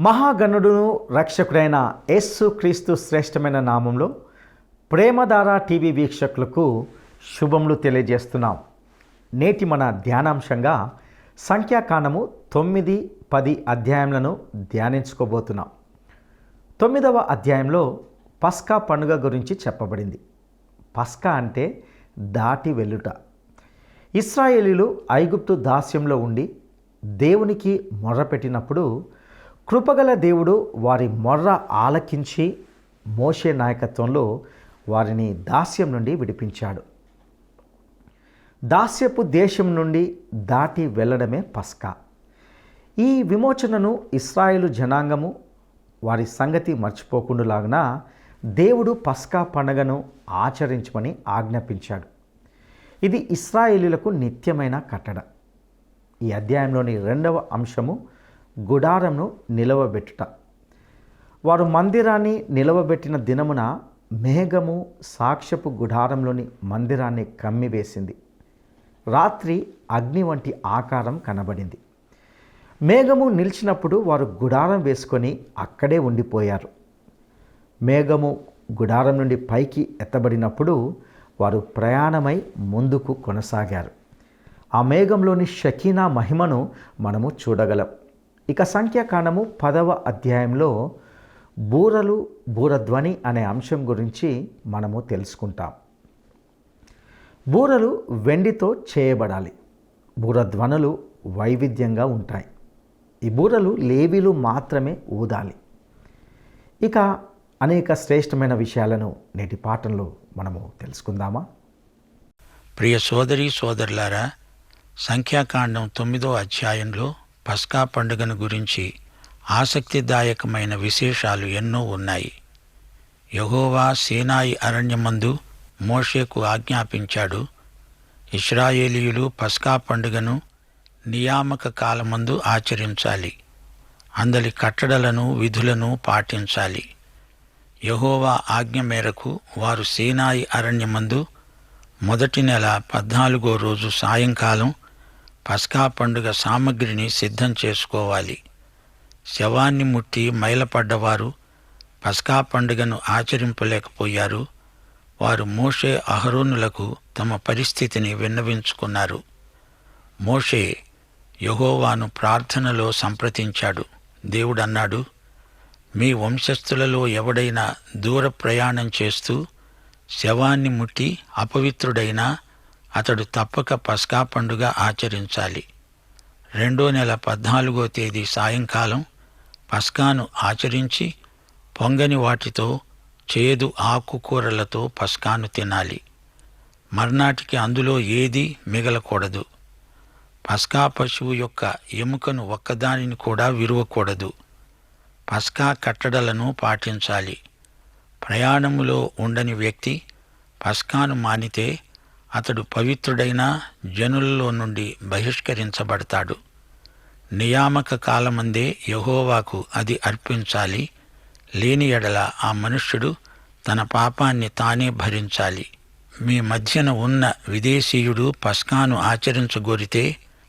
మహాగణుడును రక్షకుడైన యేసు క్రీస్తు శ్రేష్టమైన నామంలో ప్రేమధార టీవీ వీక్షకులకు శుభములు తెలియజేస్తున్నాం. నేటి మన ధ్యానాంశంగా సంఖ్యాకాండము 9-10 అధ్యాయములను ధ్యానించుకోబోతున్నాం. 9వ అధ్యాయంలో పస్కా పండుగ గురించి చెప్పబడింది. పస్కా అంటే దాటి వెళ్ళుట. ఇశ్రాయేలీయులు ఐగుప్తు దాస్యంలో ఉండి దేవునికి మొర్రపెట్టినప్పుడు కృపగల దేవుడు వారి మొర్ర ఆలకించి మోషే నాయకత్వంలో వారిని దాస్యం నుండి విడిపించాడు. దాస్యపు దేశం నుండి దాటి వెళ్ళడమే పస్కా. ఈ విమోచనను ఇశ్రాయేలు జనాంగము వారి సంగతి మర్చిపోకుండాలాగున దేవుడు పస్కా పండుగను ఆచరించమని ఆజ్ఞాపించాడు. ఇది ఇశ్రాయేలీయులకు నిత్యమైన కట్టడ. ఈ అధ్యాయంలోని 2వ అంశము గుడారంను నిలవబెట్టుట. వారు మందిరాన్ని నిలవబెట్టిన దినమున మేఘము సాక్ష్యపు గుడారంలోని మందిరాన్ని కమ్మివేసింది. రాత్రి అగ్ని వంటి ఆకారం కనబడింది. మేఘము నిలిచినప్పుడు వారు గుడారం వేసుకొని అక్కడే ఉండిపోయారు. మేఘము గుడారం నుండి పైకి ఎత్తబడినప్పుడు వారు ప్రయాణమై ముందుకు కొనసాగారు. ఆ మేఘంలోని షకీనా మహిమను మనము చూడగలం. ఇక సంఖ్యాకాండము 10వ అధ్యాయంలో బూరలు బూరధ్వని అనే అంశం గురించి మనము తెలుసుకుంటాం. బూరలు వెండితో చేయబడాలి. బూరధ్వనులు వైవిధ్యంగా ఉంటాయి. ఈ బూరలు లేవీలు మాత్రమే ఊదాలి. ఇక అనేక శ్రేష్టమైన విషయాలను నేటి పాఠంలో మనము తెలుసుకుందామా? ప్రియ సోదరీ సోదరులారా, సంఖ్యాకాండం 9వ అధ్యాయంలో పస్కా పండుగను గురించి ఆసక్తిదాయకమైన విశేషాలు ఎన్నో ఉన్నాయి. యెహోవా సీనాయి అరణ్యమందు మోషేకు ఆజ్ఞాపించాడు. ఇశ్రాయేలీయులు పస్కా పండుగను నియామక కాలమందు ఆచరించాలి. అందరి కట్టడలను విధులను పాటించాలి. యెహోవా ఆజ్ఞ మేరకు వారు సీనాయి అరణ్యమందు మొదటి నెల 14వ రోజు సాయంకాలం పస్కా పండుగ సామగ్రిని సిద్ధం చేసుకోవాలి. శవాన్ని ముట్టి మైలపడ్డవారు పస్కా పండుగను ఆచరింపలేకపోయారు. వారు మోషే అహరోనులకు తమ పరిస్థితిని విన్నవించుకున్నారు. మోషే యెహోవాను ప్రార్థనలో సంప్రదించాడు. దేవుడన్నాడు, మీ వంశస్థులలో ఎవడైనా దూర ప్రయాణం చేస్తూ శవాన్ని ముట్టి అపవిత్రుడైనా అతడు తప్పక పస్కా పండుగ ఆచరించాలి. 2వ నెల 14వ తేదీ సాయంకాలం పస్కాను ఆచరించి పొంగని వాటితో చేదు ఆకుకూరలతో పస్కాను తినాలి. మర్నాటికి అందులో ఏదీ మిగలకూడదు. పస్కా పశువు యొక్క ఎముకను ఒక్కదానిని కూడా విరువకూడదు. పస్కా కట్టడలను పాటించాలి. ప్రయాణములో ఉండని వ్యక్తి పస్కాను మానితే అతడు పవిత్రుడైన జనులలో నుండి బహిష్కరించబడతాడు. నియామక కాలమందే యెహోవాకు అది అర్పించాలి. లేని ఎడల ఆ మనుష్యుడు తన పాపాన్ని తానే భరించాలి. మీ మధ్యన ఉన్న విదేశీయుడు పస్కాను ఆచరించగోరితే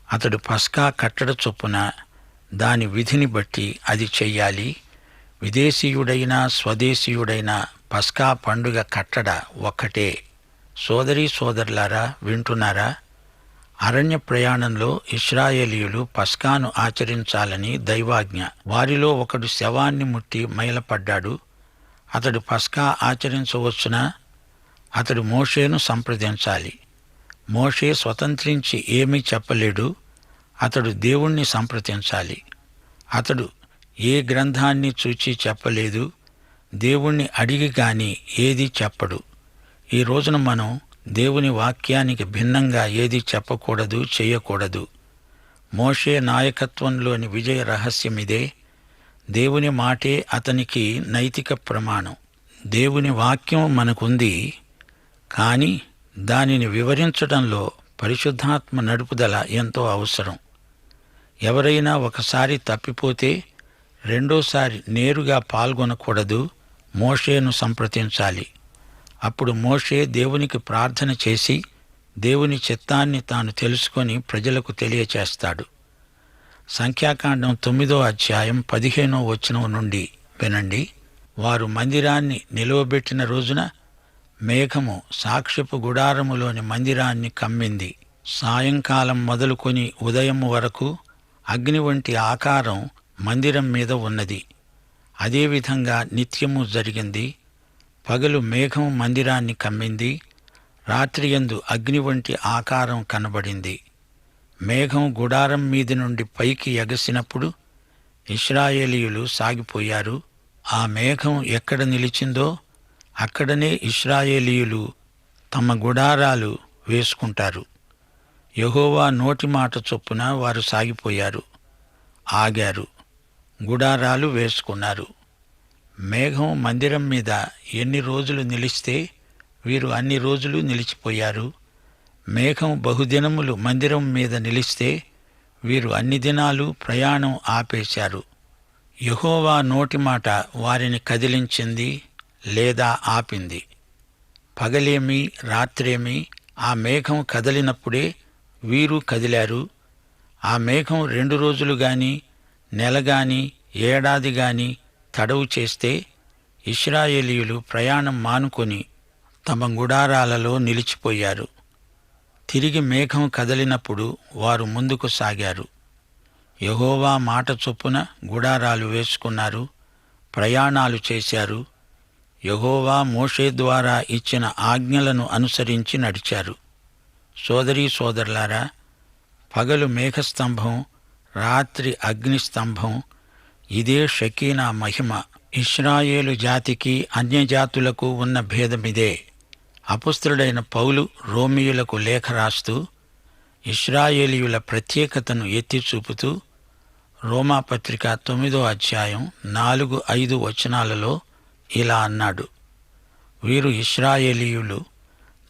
అతడు పస్కా కట్టడ చొప్పున దాని విధిని బట్టి అది చెయ్యాలి. విదేశీయుడైనా స్వదేశీయుడైనా పస్కా పండుగ కట్టడ ఒక్కటే. సోదరీ సోదరులారా, వింటున్నారా? అరణ్య ప్రయాణంలో ఇశ్రాయేలీయులు పస్కాను ఆచరించాలని దైవాజ్ఞ. వారిలో ఒకడు శవాన్ని ముట్టి మైలపడ్డాడు. అతడు పస్కా ఆచరించవచ్చునా? అతడు మోషేను సంప్రదించాలి. మోషే స్వతంత్రించి ఏమీ చెప్పలేడు. అతడు దేవుణ్ణి సంప్రదించాలి. అతడు ఏ గ్రంథాన్ని చూచి చెప్పలేదు. దేవుణ్ణి అడిగి గాని ఏదీ చెప్పడు. ఈ రోజున మనం దేవుని వాక్యానికి భిన్నంగా ఏది చెప్పకూడదు, చేయకూడదు. మోషే నాయకత్వంలోని విజయ రహస్యమిదే. దేవుని మాటే అతనికి నైతిక ప్రమాణం. దేవుని వాక్యం మనకుంది, కానీ దానిని వివరించడంలో పరిశుద్ధాత్మ నడుపుదల ఎంతో అవసరం. ఎవరైనా ఒకసారి తప్పిపోతే రెండోసారి నేరుగా పాల్గొనకూడదు. మోషేను సంప్రదించాలి. అప్పుడు మోషే దేవునికి ప్రార్థన చేసి దేవుని చిత్తాన్ని తాను తెలుసుకొని ప్రజలకు తెలియచేస్తాడు. సంఖ్యాకాండం 9వ అధ్యాయం 15వ వచనం నుండి వినండి. వారు మందిరాన్ని నిలువబెట్టిన రోజున మేఘము సాక్ష్యపు గుడారములోని మందిరాన్ని కమ్మింది. సాయంకాలం మొదలుకొని ఉదయం వరకు అగ్ని వంటి ఆకారం మందిరం మీద ఉన్నది. అదేవిధంగా నిత్యము జరిగింది. పగలు మేఘం మందిరాన్ని కమ్మింది, రాత్రియందు అగ్ని వంటి ఆకారం కనబడింది. మేఘం గుడారం మీది నుండి పైకి ఎగసినప్పుడు ఇశ్రాయేలీయులు సాగిపోయారు. ఆ మేఘం ఎక్కడ నిలిచిందో అక్కడనే ఇశ్రాయేలీయులు తమ గుడారాలు వేసుకుంటారు. యెహోవా నోటి మాట చొప్పున వారు సాగిపోయారు, ఆగారు, గుడారాలు వేసుకున్నారు. మేఘం మందిరం మీద ఎన్ని రోజులు నిలిస్తే వీరు అన్ని రోజులు నిలిచిపోయారు. మేఘం బహుదినములు మందిరం మీద నిలిస్తే వీరు అన్ని దినాలు ప్రయాణం ఆపేశారు. యెహోవా నోటి మాట వారిని కదిలించింది లేదా ఆపింది. పగలేమి రాత్రేమి ఆ మేఘం కదిలినప్పుడే వీరు కదిలారు. ఆ మేఘం 2 రోజులు గాని, నెల గాని, ఏడాది గాని తడవు చేస్తే ఇశ్రాయేలీయులు ప్రయాణం మానుకొని తమ గుడారాలలో నిలిచిపోయారు. తిరిగి మేఘం కదిలినప్పుడు వారు ముందుకు సాగారు. యెహోవా మాట చొప్పున గుడారాలు వేసుకున్నారు, ప్రయాణాలు చేశారు. యెహోవా మోషే ద్వారా ఇచ్చిన ఆజ్ఞలను అనుసరించి నడిచారు. సోదరీ సోదరులారా, పగలు మేఘస్తంభం, రాత్రి అగ్నిస్తంభం, ఇదే షకీనా మహిమ. ఇశ్రాయేలు జాతికి అన్యజాతులకు ఉన్న భేదమిదే. అపుస్తలుడైన పౌలు రోమీయులకు లేఖ రాస్తూ ఇశ్రాయేలీయుల ప్రత్యేకతను ఎత్తి చూపుతూ రోమాపత్రిక 9వ అధ్యాయం 4-5 వచనాలలో ఇలా అన్నాడు: వీరు ఇశ్రాయేలీయులు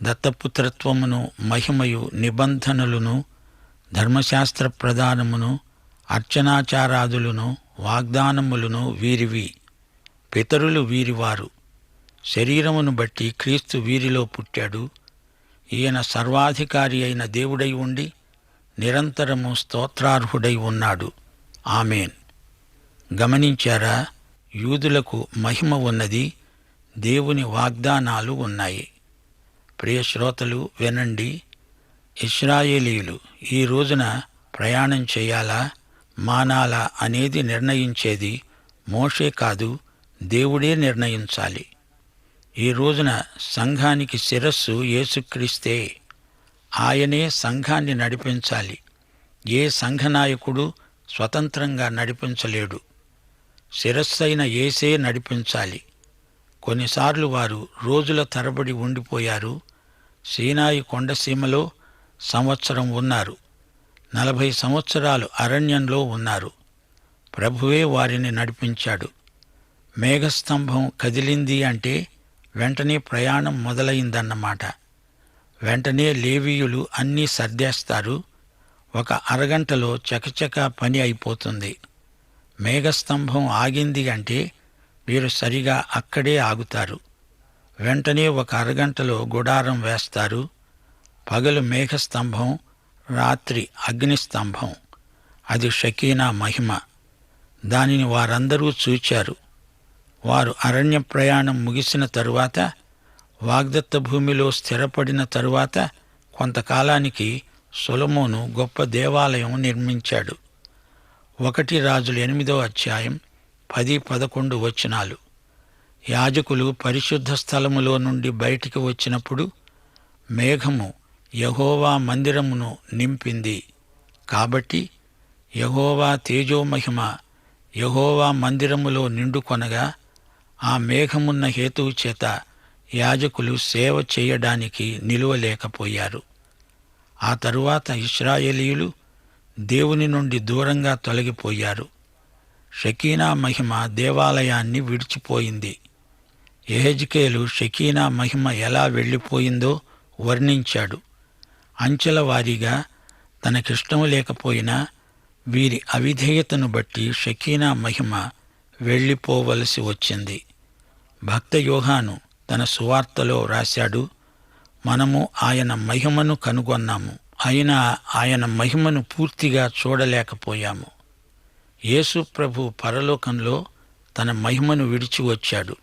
దత్తపుత్రత్వమును, మహిమయు, నిబంధనలను, ధర్మశాస్త్ర ప్రదానమును, అర్చనాచారాదులను, వాగ్దానములను వీరివి. పితరులు వీరివారు. శరీరమును బట్టి క్రీస్తు వీరిలో పుట్టాడు. ఈయన సర్వాధికారి అయిన దేవుడై ఉండి నిరంతరము స్తోత్రార్హుడై ఉన్నాడు. ఆమేన్. గమనించారా? యూదులకు మహిమ ఉన్నది, దేవుని వాగ్దానాలు ఉన్నాయి. ప్రియ శ్రోతలు వినండి. ఇశ్రాయేలీయులు ఈ రోజున ప్రయాణం చేయాలా మానాలా అనేది నిర్ణయించేది మోషే కాదు, దేవుడే నిర్ణయించాలి. ఈ రోజున సంఘానికి శిరస్సు యేసుక్రీస్తే. ఆయనే సంఘాన్ని నడిపించాలి. ఏ సంఘనాయకుడు స్వతంత్రంగా నడిపించలేడు. శిరస్సైన యేసే నడిపించాలి. కొన్నిసార్లు వారు రోజుల తరబడి ఉండిపోయారు. సీనాయి కొండసీమలో సంవత్సరం ఉన్నారు. 40 సంవత్సరాలు అరణ్యంలో ఉన్నారు. ప్రభువే వారిని నడిపించాడు. మేఘస్తంభం కదిలింది అంటే వెంటనే ప్రయాణం మొదలైందన్నమాట. వెంటనే లేవీయులు అన్నీ సర్దేస్తారు. ఒక అరగంటలో చకచకా పని అయిపోతుంది. మేఘస్తంభం ఆగింది అంటే వీరు సరిగా అక్కడే ఆగుతారు. వెంటనే ఒక అరగంటలో గుడారం వేస్తారు. పగలు మేఘస్తంభం, రాత్రి అగ్నిస్తంభం. అది షకీనా మహిమ. దానిని వారందరూ చూచారు. వారు అరణ్య ప్రయాణం ముగిసిన తరువాత, వాగ్దత్త భూమిలో స్థిరపడిన తరువాత కొంతకాలానికి సొలొమోను గొప్ప దేవాలయం నిర్మించాడు. 1 రాజులు 8వ అధ్యాయం 10-11 వచనాలు. యాజకులు పరిశుద్ధ స్థలములో నుండి బయటికి వచ్చినప్పుడు మేఘము యెహోవా మందిరమును నింపింది. కాబట్టి యెహోవా తేజోమహిమ యెహోవా మందిరములో నిండుకొనగా ఆ మేఘమున్న హేతువు చేత యాజకులు సేవ చేయడానికి నిలువలేకపోయారు. ఆ తరువాత ఇశ్రాయేలీయులు దేవుని నుండి దూరంగా తొలగిపోయారు. షకీనా మహిమ దేవాలయాన్ని విడిచిపోయింది. యెహెజ్కేలు షకీనా మహిమ ఎలా వెళ్ళిపోయిందో వర్ణించాడు. అంచెల వారీగా తనకిష్టం లేకపోయినా వీరి అవిధేయతను బట్టి షకీనా మహిమ వెళ్ళిపోవలసి వచ్చింది. భక్త యోహాను తన సువార్తలో రాశాడు, మనము ఆయన మహిమను కనుగొన్నాము, అయినా ఆయన మహిమను పూర్తిగా చూడలేకపోయాము. యేసు ప్రభు పరలోకంలో తన మహిమను విడిచి వచ్చాడు.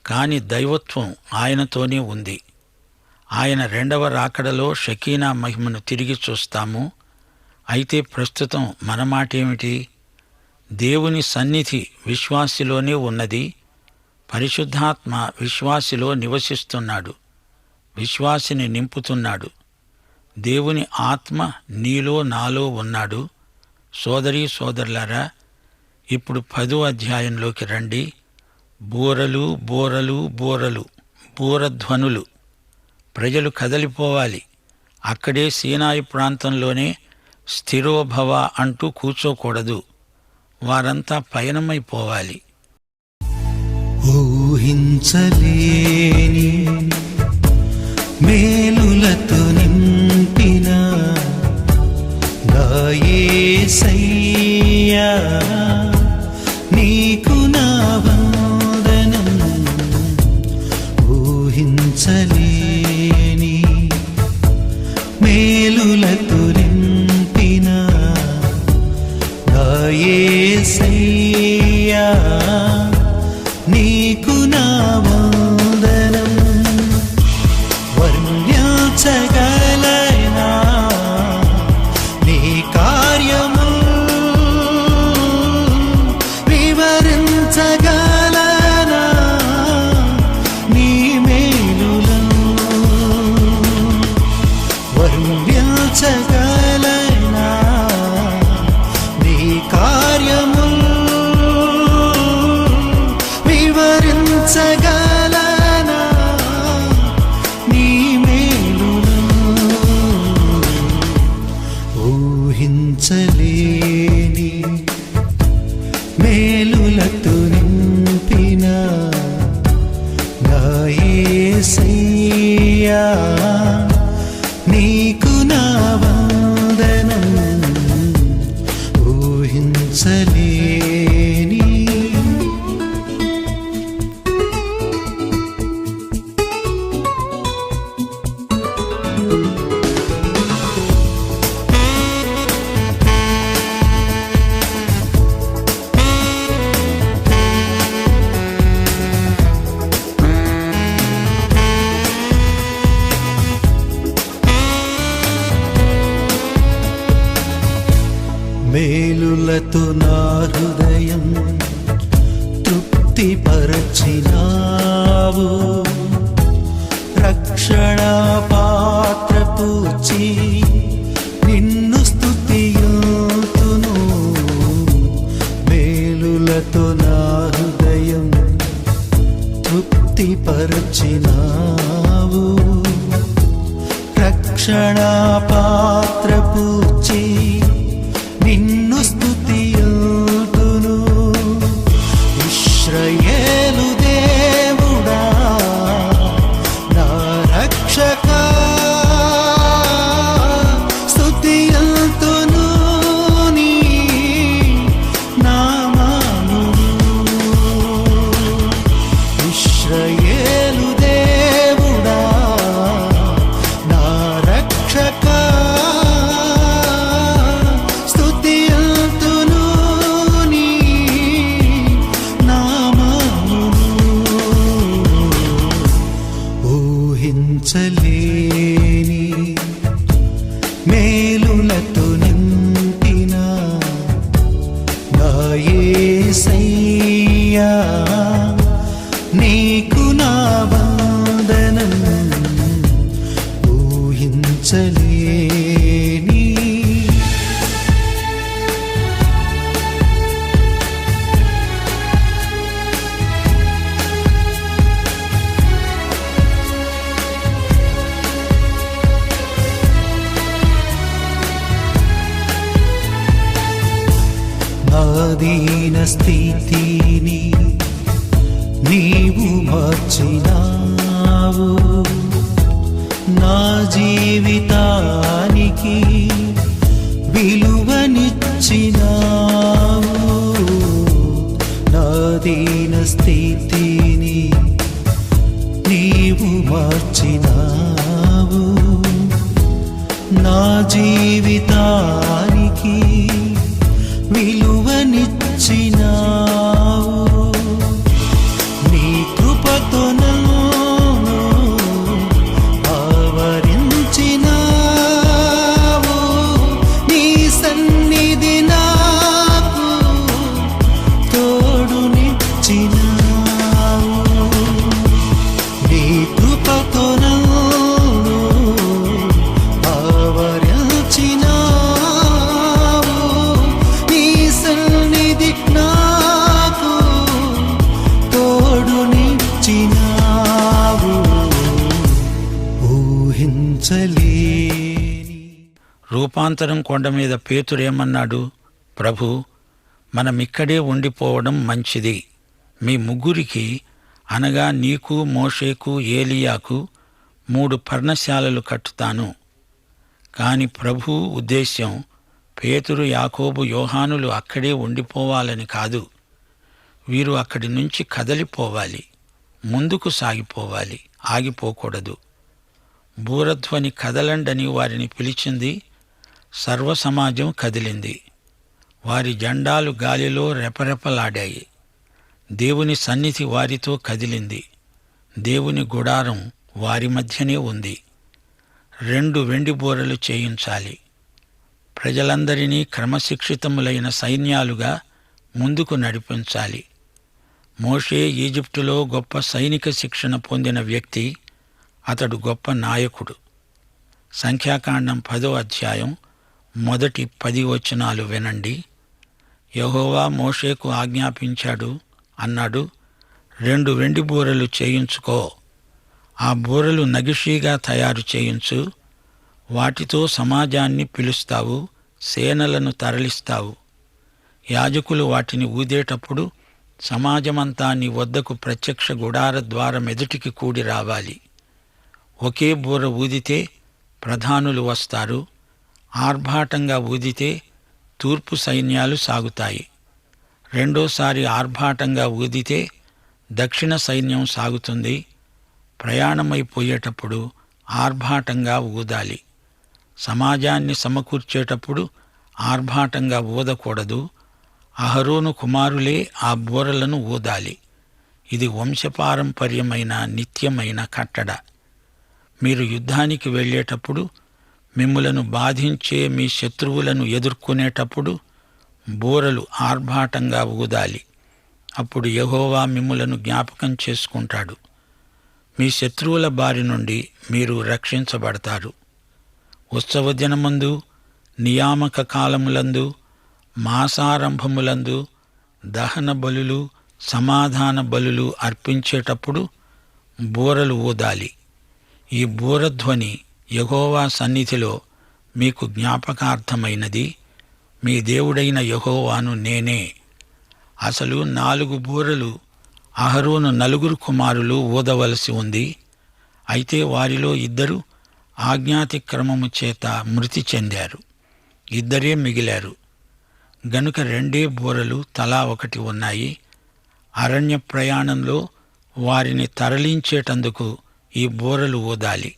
కాని దైవత్వం ఆయనతోనే ఉంది. ఆయన రెండవ రాకడలో షకీనా మహిమను తిరిగి చూస్తాము. అయితే ప్రస్తుతం మన మాటేమిటి? దేవుని సన్నిధి విశ్వాసిలోనే ఉన్నది. పరిశుద్ధాత్మ విశ్వాసిలో నివసిస్తున్నాడు, విశ్వాసిని నింపుతున్నాడు. దేవుని ఆత్మ నీలో నాలో ఉన్నాడు. సోదరీ సోదరులారా, ఇప్పుడు 10వ అధ్యాయంలోకి రండి. బూరలు బూరలు బూరలు, బూరధ్వనులు. ప్రజలు కదలిపోవాలి. అక్కడే సీనాయి ప్రాంతంలోనే స్థిరోభవ అంటూ కూర్చోకూడదు. వారంతా పయనమైపోవాలి. ఊహించలేని మేలులతో నింపిన నా యేసయ్యా, నీకు నా వందనం. ఊహించలేని మేలులతో నింపిన నా యేసయ్యా, నీకు నా వందనం. వర్ణించగలనా నీ కార్యము, వివరించగలనా నీ మేలులను. వర్ణించగలనా నీ కార్యము, వివరించగలనా నీ మేలులను. ఊహించలేని మేలులతో నింపిన నా యేసయ్యా, నీకు నా వందనం. ఊహించలేని మేలులతో నా హృదయం తృప్తిపరచినావు. రక్షణ పాత్ర పూచి నిన్ను స్తుతియుతును. మేలులతో నా హృదయం తృప్తిపరచినావు. రక్షణ పాత్ర పూచి నిన్ను స్తుతియుతును. ఇశ్రాయేలు దేవుడా, నా రక్షకా, స్తుతియుతును నీ నామమును. ఇశ్రాయేలు దేవుడా, నా రక్షకా, ఊహించలేని మేలులతో నింపిన నా యేసయ్యా, నీకు నా వందనం. ఊహించలేని దీన స్థితిని నీవు మార్చినావు. నా జీవితానికి విలువనిచ్చినావు. నా దీన స్థితిని నీవు మార్చినావు. నా జీవితానికి విలువనిచ్చినావు. రూపాంతరం కొండ మీద పేతురేమన్నాడు? ప్రభూ, మనమిక్కడే ఉండిపోవడం మంచిది. మీ ముగ్గురికి, అనగా నీకు, మోషేకు, ఏలీయాకు 3 పర్ణశాలలు కట్టుతాను. కాని ప్రభువు ఉద్దేశ్యం పేతురు, యాకోబు, యోహానులు అక్కడే ఉండిపోవాలని కాదు. వీరు అక్కడి నుంచి కదలిపోవాలి, ముందుకు సాగిపోవాలి, ఆగిపోకూడదు. బూరధ్వని కదలండని వారిని పిలిచింది. సర్వసమాజం కదిలింది. వారి జెండాలు గాలిలో రెపరెపలాడాయి. దేవుని సన్నిధి వారితో కదిలింది. దేవుని గుడారం వారి మధ్యనే ఉంది. 2 వెండి బూరలు చేయించాలి. ప్రజలందరినీ క్రమశిక్షితములైన సైన్యాలుగా ముందుకు నడిపించాలి. మోషే ఈజిప్టులో గొప్ప సైనిక శిక్షణ పొందిన వ్యక్తి. అతడు గొప్ప నాయకుడు. సంఖ్యాకాండం 10వ అధ్యాయం మొదటి 10 వచనాలు వినండి. యెహోవా మోషేకు ఆజ్ఞాపించాడు, అన్నాడు, 2 వెండి బూరలు చేయించుకో. ఆ బూరలు నగిషీగా తయారు చేయించు. వాటితో సమాజాన్ని పిలుస్తావు, సేనలను తరలిస్తావు. యాజకులు వాటిని ఊదేటప్పుడు సమాజమంతా నీ వద్దకు ప్రత్యక్ష గుడార ద్వారమెదుటికి కూడి రావాలి. ఒకే బూర ఊదితే ప్రధానులు వస్తారు. ఆర్భాటంగా ఊదితే తూర్పు సైన్యాలు సాగుతాయి. రెండోసారి ఆర్భాటంగా ఊదితే దక్షిణ సైన్యం సాగుతుంది. ప్రయాణమైపోయేటప్పుడు ఆర్భాటంగా ఊదాలి. సమాజాన్ని సమకూర్చేటప్పుడు ఆర్భాటంగా ఊదకూడదు. అహరోను కుమారులే ఆ బూరలను ఊదాలి. ఇది వంశపారంపర్యమైన నిత్యమైన కట్టడ. మీరు యుద్ధానికి వెళ్ళేటప్పుడు, మిమ్ములను బాధించే మీ శత్రువులను ఎదుర్కొనేటప్పుడు బూరలు ఆర్భాటంగా ఊదాలి. అప్పుడు యెహోవా మిమ్ములను జ్ఞాపకం చేసుకుంటాడు. మీ శత్రువుల బారి నుండి మీరు రక్షించబడతారు. ఉత్సవ దినమందు, నియామక కాలములందు, మాసారంభములందు దహన బలులు, సమాధాన బలులు అర్పించేటప్పుడు బూరలు ఊదాలి. ఈ బూరధ్వని యెహోవా సన్నిధిలో మీకు జ్ఞాపకార్థమైనది. మీ దేవుడైన యెహోవాను నేనే. అసలు 4 బూరలు అహరోను 4 కుమారులు ఊదవలసి ఉంది. అయితే వారిలో 2 ఆజ్ఞాతిక్రమము చేత మృతి చెందారు. 2 మిగిలారు. గనుక 2 బూరలు తలా 1 ఉన్నాయి. అరణ్య ప్రయాణంలో వారిని తరలించేటందుకు ఈ బూరలు ఊదాలి.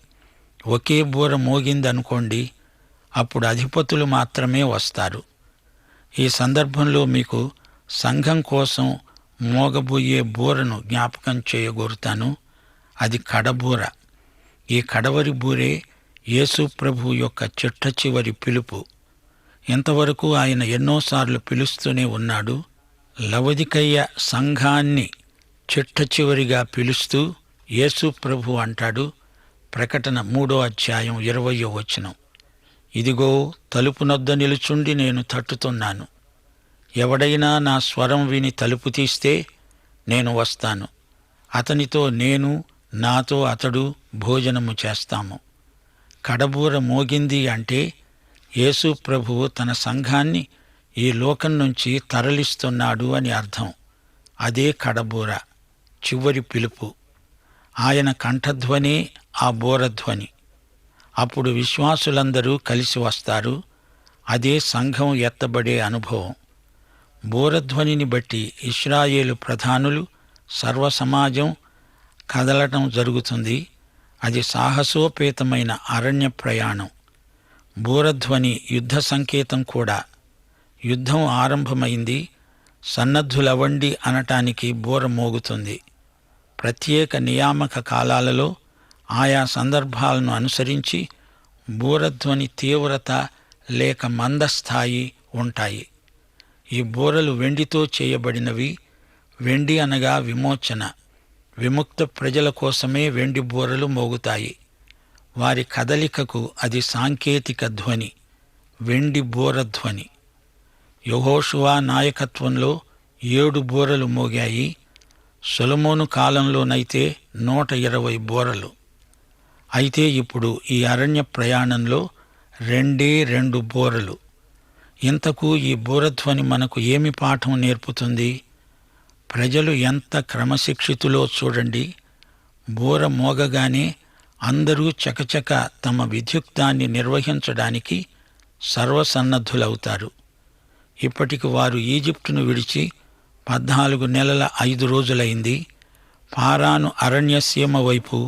ఒకే బూర మోగిందనుకోండి, అప్పుడు అధిపతులు మాత్రమే వస్తారు. ఈ సందర్భంలో మీకు సంఘం కోసం మోగబోయే బూరను జ్ఞాపకం చేయగోరుతాను. అది కడబూర. ఈ కడవరి బూరే యేసు ప్రభు యొక్క చిట్ట చివరి పిలుపు. ఇంతవరకు ఆయన ఎన్నోసార్లు పిలుస్తూనే ఉన్నాడు. లవొదికయ్య సంఘాన్ని చిట్ట చివరిగా పిలుస్తూ యేసు ప్రభు అంటాడు. ప్రకటన 3వ అధ్యాయం 20వ వచనం, ఇదిగో తలుపు నొద్ద నిలుచుండి నేను తట్టుతున్నాను. ఎవడైనా నా స్వరం విని తలుపు తీస్తే నేను వస్తాను. అతనితో నేను, నాతో అతడు భోజనము చేస్తాము. కడబూర మోగింది అంటే యేసు ప్రభువు తన సంఘాన్ని ఈ లోకం నుంచి తరలిస్తున్నాడు అని అర్థం. అదే కడబూర, చివరి పిలుపు. ఆయన కంఠధ్వనే ఆ బూరధ్వని. అప్పుడు విశ్వాసులందరూ కలిసి వస్తారు. అదే సంఘం ఎత్తబడే అనుభవం. బూరధ్వనిని బట్టి ఇశ్రాయేలు ప్రధానులు, సర్వసమాజం కదలటం జరుగుతుంది. అది సాహసోపేతమైన అరణ్య ప్రయాణం. బూరధ్వని యుద్ధ సంకేతం కూడా. యుద్ధం ఆరంభమైంది. సన్నద్ధులవండి అనటానికి బూర మోగుతుంది. ప్రత్యేక నియామక కాలాలలో ఆయా సందర్భాలను అనుసరించి బూరధ్వని తీవ్రత లేక మందస్థాయి ఉంటాయి. ఈ బూరలు వెండితో చేయబడినవి. వెండి అనగా విమోచన. విముక్త ప్రజల కోసమే వెండి బూరలు మోగుతాయి. వారి కదలికకు అది సాంకేతిక ధ్వని, వెండి బూరధ్వని. యెహోషువ నాయకత్వంలో 7 బూరలు మోగాయి. సొలొమోను కాలంలోనైతే 120 బూరలు. అయితే ఇప్పుడు ఈ అరణ్య ప్రయాణంలో రెండు బూరలు. ఇంతకు ఈ బూరధ్వని మనకు ఏమి పాఠం నేర్పుతుంది? ప్రజలు ఎంత క్రమశిక్షితులో చూడండి. బూర మోగగానే అందరూ చకచక తమ విధ్యుక్తాన్ని నిర్వహించడానికి సర్వసన్నద్ధులవుతారు. ఇప్పటికి వారు ఈజిప్టును విడిచి 14 నెలల 5 రోజులైంది. పారాను అరణ్యసీమ వైపు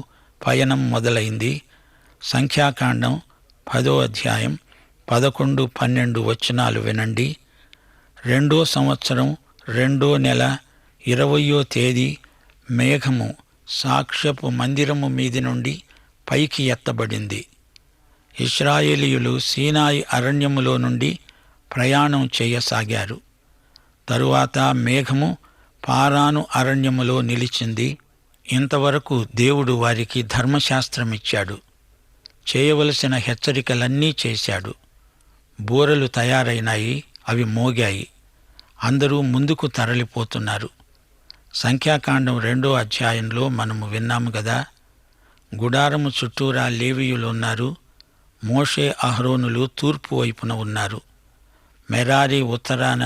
పయనం మొదలైంది. సంఖ్యాకాండం 10వ అధ్యాయం 11, 12 వచనాలు వినండి. 2వ సంవత్సరం 2వ నెల 20వ తేదీ మేఘము సాక్ష్యపు మందిరము మీది నుండి పైకి ఎత్తబడింది. ఇశ్రాయేలీయులు సీనాయి అరణ్యములో నుండి ప్రయాణం చేయసాగారు. తరువాత మేఘము పారాను అరణ్యములో నిలిచింది. ఇంతవరకు దేవుడు వారికి ధర్మశాస్త్రమిచ్చాడు. చేయవలసిన హెచ్చరికలన్నీ చేశాడు. బూరలు తయారైనాయి, అవి మోగాయి. అందరూ ముందుకు తరలిపోతున్నారు. సంఖ్యాకాండం 2వ అధ్యాయంలో మనము విన్నాము గదా, గుడారము చుట్టూరా లేవీయులున్నారు. మోషే అహరోనులు తూర్పు వైపున ఉన్నారు. మెరారి ఉత్తరాన,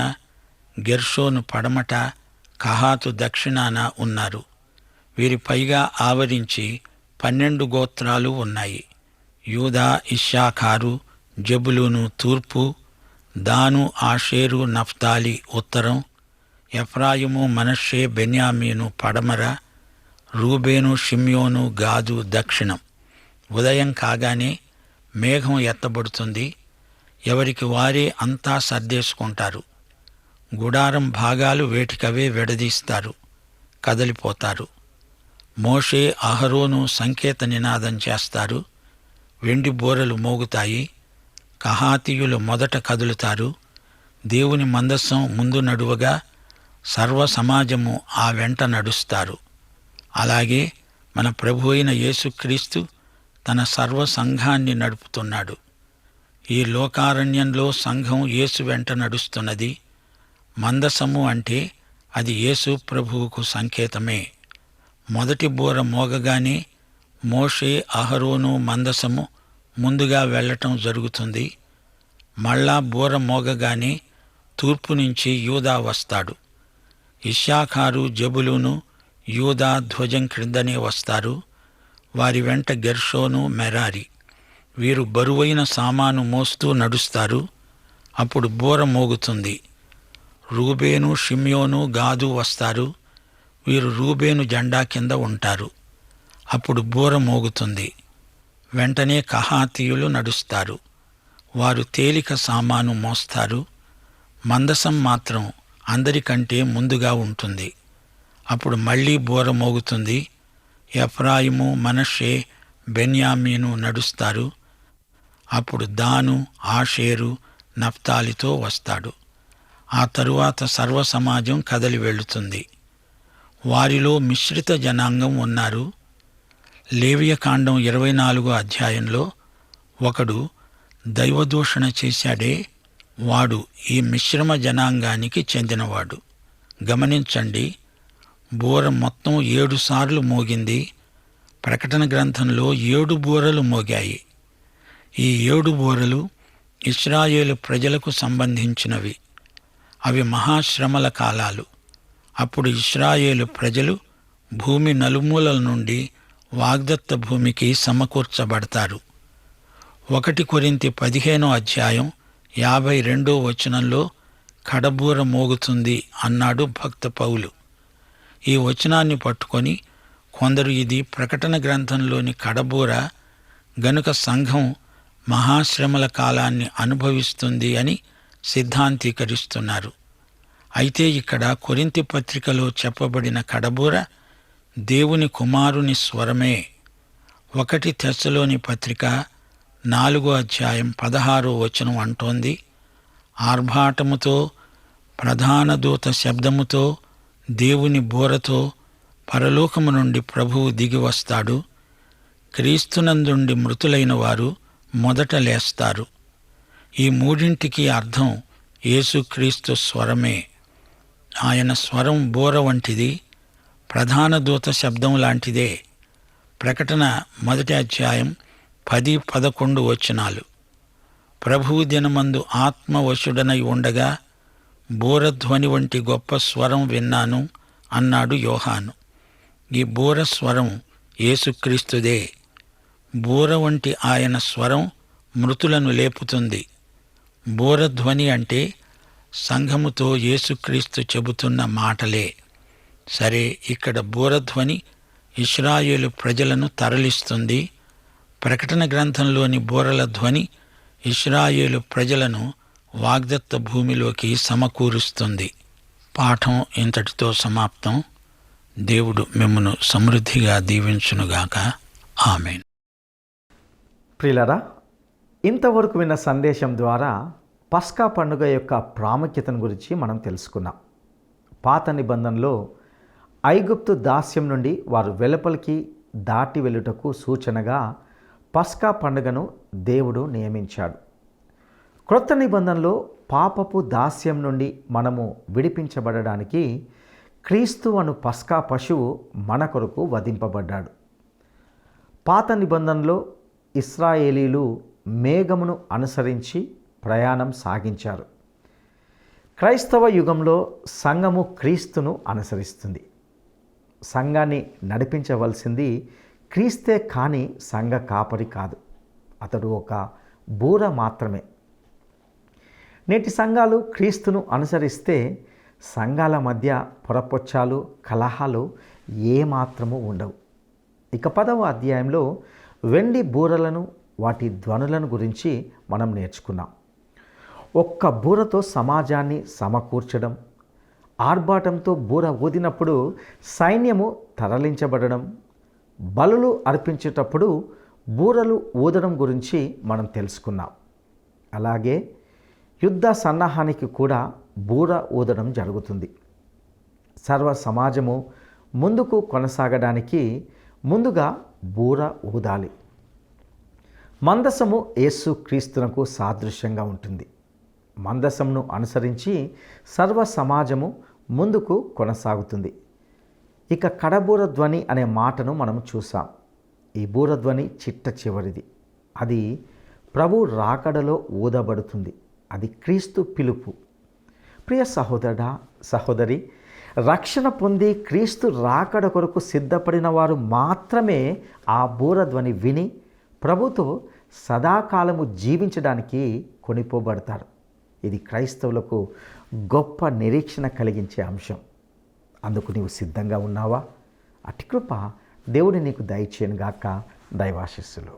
గెర్షోను పడమట, కహాతు దక్షిణాన ఉన్నారు. వీరి పైగా ఆవరించి 12 గోత్రాలు ఉన్నాయి. యూదా, ఇశ్శాఖారు, జెబులూను తూర్పు, దాను, ఆషేరు, నఫ్తాలి ఉత్తరం, ఎఫ్రాయిము, మనష్షే, బెన్యామీను పడమర, రూబేను, షిమ్యోను, గాదు దక్షిణం. ఉదయం కాగానే మేఘం ఎత్తబడుతుంది. ఎవరికి వారే అంతా సర్దేసుకుంటారు. గుడారం భాగాలు వేటికవే విడదీస్తారు, కదలిపోతారు. మోషే, అహరోను సంకేత నినాదం చేస్తారు. వెండి బూరలు మోగుతాయి. కహాతీయులు మొదట కదులుతారు. దేవుని మందసం ముందు నడువగా సర్వ సమాజము ఆ వెంట నడుస్తారు. అలాగే మన ప్రభు అయిన యేసుక్రీస్తు తన సర్వ సంఘాన్ని నడుపుతున్నాడు. ఈ లోకారణ్యంలో సంఘం యేసు వెంట నడుస్తున్నది. మందసము అంటే అది యేసు ప్రభువుకు సంకేతమే. మొదటి బూర మోగగానే మోషే, అహరోను మందసము ముందుగా వెళ్ళటం జరుగుతుంది. మళ్ళా బూర మోగగానే తూర్పు నుంచి యూదా వస్తాడు. ఇశ్శాఖారు, జెబులూను యూదా ధ్వజం క్రిందనే వస్తారు. వారి వెంట గెర్షోను, మెరారి. వీరు బరువైన సామాను మోస్తూ నడుస్తారు. అప్పుడు బూర మోగుతుంది. రూబేను, షిమ్యోను, గాదు వస్తారు. వీరు రూబేను జెండా కింద ఉంటారు. అప్పుడు బూర మోగుతుంది. వెంటనే కహాతీయులు నడుస్తారు. వారు తేలిక సామాను మోస్తారు. మందసం మాత్రం అందరికంటే ముందుగా ఉంటుంది. అప్పుడు మళ్లీ బూర మోగుతుంది. ఎఫ్రాయిము, మనష్షే, బెన్యామీను నడుస్తారు. అప్పుడు దాను, ఆషేరు, నఫ్తాలితో వస్తాడు. ఆ తరువాత సర్వసమాజం కదలి వెళుతుంది. వారిలో మిశ్రిత జనాంగం ఉన్నారు. లేవియకాండం 24వ అధ్యాయంలో ఒకడు దైవదూషణ చేశాడే, వాడు ఈ మిశ్రమ జనాంగానికి చెందినవాడు. గమనించండి, బూర మొత్తం 7 సార్లు మోగింది. ప్రకటన గ్రంథంలో 7 బూరలు మోగాయి. ఈ 7 బూరలు ఇశ్రాయేలు ప్రజలకు సంబంధించినవి. అవి మహాశ్రమల కాలాలు. అప్పుడు ఇశ్రాయేలు ప్రజలు భూమి నలుమూలల నుండి వాగ్దత్త భూమికి సమకూర్చబడతారు. 1 కొరింథీ 15వ అధ్యాయం 52వ వచనంలో కడబూర మోగుతుంది అన్నాడు భక్త పౌలు. ఈ వచనాన్ని పట్టుకొని కొందరు ఇది ప్రకటన గ్రంథంలోని కడబూర గనుక సంఘం మహాశ్రమల కాలాన్ని అనుభవిస్తుంది అని సిద్ధాంతీకరిస్తున్నారు. అయితే ఇక్కడ కొరింథీ పత్రికలో చెప్పబడిన కడబూర దేవుని కుమారుని స్వరమే. 1 తెస్సలోని పత్రిక 4వ అధ్యాయం 16వ వచనం అంటోంది, ఆర్భాటముతో, ప్రధాన దూత శబ్దముతో, దేవుని బూరతో పరలోకము నుండి ప్రభువు దిగివస్తాడు. క్రీస్తునందుండి మృతులైన వారు మొదట లేస్తారు. ఈ మూడింటికి అర్థం యేసుక్రీస్తు స్వరమే. ఆయన స్వరం బూర వంటిది, ప్రధాన దూత శబ్దం లాంటిదే. ప్రకటన 1వ అధ్యాయం 10, 11 వచనాలు. ప్రభువు దినమందు ఆత్మవశుడనై ఉండగా బూరధ్వని వంటి గొప్ప స్వరం విన్నాను అన్నాడు యోహాను. ఈ బూర స్వరం యేసుక్రీస్తుదే. బూర వంటి ఆయన స్వరం మృతులను లేపుతుంది. బూరధ్వని అంటే సంఘముతో యేసుక్రీస్తు చెబుతున్న మాటలే. సరే, ఇక్కడ బూరధ్వని ఇశ్రాయేలు ప్రజలను తరలిస్తుంది. ప్రకటన గ్రంథంలోని బూరల ధ్వని ఇశ్రాయేలు ప్రజలను వాగ్దత్త భూమిలోకి సమకూరుస్తుంది. పాఠం ఇంతటితో సమాప్తం. దేవుడు మిమ్మును సమృద్ధిగా దీవించునుగాక. ఆమేన్. ప్రియులారా, ఇంతవరకు విన్న సందేశం ద్వారా పస్కా పండుగ యొక్క ప్రాముఖ్యతను గురించి మనం తెలుసుకున్నాం. పాత నిబంధనలో ఐగుప్తు దాస్యం నుండి వారు వెలుపలికి దాటి వెళ్ళుటకు సూచనగా పస్కా పండుగను దేవుడు నియమించాడు. క్రొత్త నిబంధనలో పాపపు దాస్యం నుండి మనము విడిపించబడడానికి క్రీస్తు అను పస్కా పశువు మన కొరకు వధింపబడ్డాడు. పాత నిబంధనలో ఇశ్రాయేలీలు మేఘమును అనుసరించి ప్రయాణం సాగించారు. క్రైస్తవ యుగంలో సంఘము క్రీస్తును అనుసరిస్తుంది. సంఘాన్ని నడిపించవలసింది క్రీస్తే కానీ సంఘ కాపరి కాదు. అతడు ఒక బూర మాత్రమే. నేటి సంఘాలు క్రీస్తును అనుసరిస్తే సంఘాల మధ్య పొరపొచ్చాలు, కలహాలు ఏమాత్రము ఉండవు. ఇక 10వ అధ్యాయంలో వెండి బూరలను, వాటి ధ్వనులను గురించి మనం నేర్చుకున్నాం. ఒక్క బూరతో సమాజాన్ని సమకూర్చడం, ఆర్భాటంతో బూర ఊదినప్పుడు సైన్యము తరలించబడడం, బలులు అర్పించేటప్పుడు బూరలు ఊదడం గురించి మనం తెలుసుకున్నాం. అలాగే యుద్ధ సన్నాహానికి కూడా బూర ఊదడం జరుగుతుంది. సర్వ సమాజము ముందుకు కొనసాగడానికి ముందుగా బూర ఊదాలి. మందసము యేసు క్రీస్తునకు సాదృశ్యంగా ఉంటుంది. మందసమును అనుసరించి సర్వ సమాజము ముందుకు కొనసాగుతుంది. ఇక కడబూర ధ్వని అనే మాటను మనం చూసాం. ఈ బూరధ్వని చిట్ట చివరిది. అది ప్రభు రాకడలో ఊదబడుతుంది. అది క్రీస్తు పిలుపు. ప్రియ సహోదరుడా, సహోదరి, రక్షణ పొంది క్రీస్తు రాకడ కొరకు సిద్ధపడిన వారు మాత్రమే ఆ బూరధ్వని విని ప్రభుతో సదాకాలము జీవించడానికి కొనిపోబడతారు. ఇది క్రైస్తవులకు గొప్ప నిరీక్షణ కలిగించే అంశం. అందుకు నీవు సిద్ధంగా ఉన్నావా? అట్టి కృప దేవుడు నీకు దయచేయనుగాక. దైవాశీస్సులు.